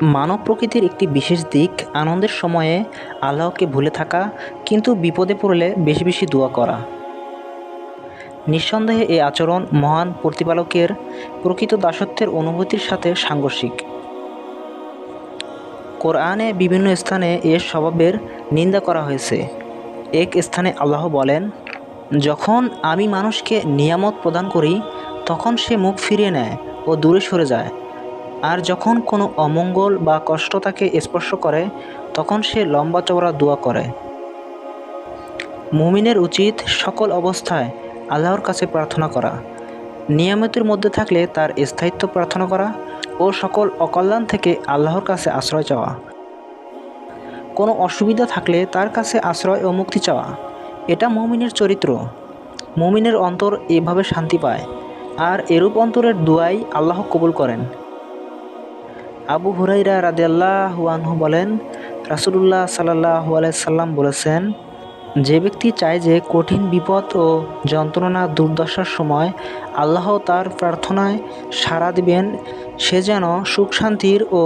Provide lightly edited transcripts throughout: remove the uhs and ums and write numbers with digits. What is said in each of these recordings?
মানব প্রকৃতির একটি বিশেষ দিক আনন্দের সময়ে আল্লাহকে ভুলে থাকা, কিন্তু বিপদে পড়লে বেশি বেশি দোয়া করা। নিঃসন্দেহে এই আচরণ মহান প্রতিপালকের প্রকৃত দাসত্বের অনুভূতির সাথে সাংঘর্ষিক। কোরআনে বিভিন্ন স্থানে এর স্বভাবের নিন্দা করা হয়েছে। এক স্থানে আল্লাহ বলেন, যখন আমি মানুষকে নিয়ামত প্রদান করি তখন সে মুখ ফিরিয়ে নেয় ও দূরে সরে যায়, আর যখন কোনো অমঙ্গল বা কষ্ট তাকে স্পর্শ করে তখন সে লম্বা চওড়া দোয়া করে। মুমিনের উচিত সকল অবস্থায় আল্লাহর কাছে প্রার্থনা করা, নিয়ামতের মধ্যে থাকলে তার স্থায়িত্ব প্রার্থনা করা ও সকল অকল্যাণ থেকে আল্লাহর কাছে আশ্রয় চাওয়া। কোনো অসুবিধা থাকলে তার কাছে আশ্রয় ও মুক্তি চাওয়া। এটা মুমিনের চরিত্র। মুমিনের অন্তর এভাবে শান্তি পায়, আর এরূপ অন্তরের দুয়াই আল্লাহ কবুল করেন। আবু হুরাইরা রাদিয়াল্লাহু আনহু বলেন, রাসূলুল্লাহ সাল্লাল্লাহু আলাইহি সাল্লাম বলেছেন, যে ব্যক্তি চায় যে কঠিন বিপদ ও যন্ত্রণা দুর্দশার সময় আল্লাহ তার প্রার্থনায় সাড়া দিবেন, সে যেন সুখ শান্তির ও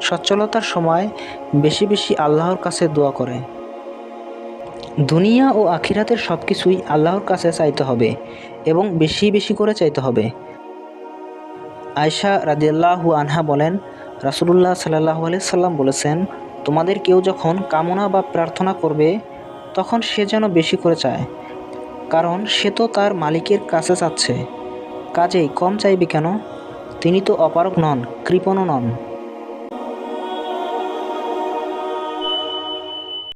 সচ্ছলতার সময় বেশি বেশি আল্লাহর কাছে দোয়া করে। দুনিয়া ও আখিরাতের সব কিছুই আল্লাহর কাছে চাইতে হবে এবং বেশি বেশি করে চাইতে হবে। আয়েশা রাদিয়াল্লাহু আনহা বলেন, রাসূলুল্লাহ সাল্লাল্লাহু আলাইহি সাল্লাম বলেছেন, তোমাদের কেউ যখন কামনা বা প্রার্থনা করবে তখন সে যেন বেশি করে চায়, কারণ সে তো তার মালিকের কাছে চাচ্ছে, কাজেই কম চাইবে কেন? তিনি তো অপারগ নন, কৃপণও নন।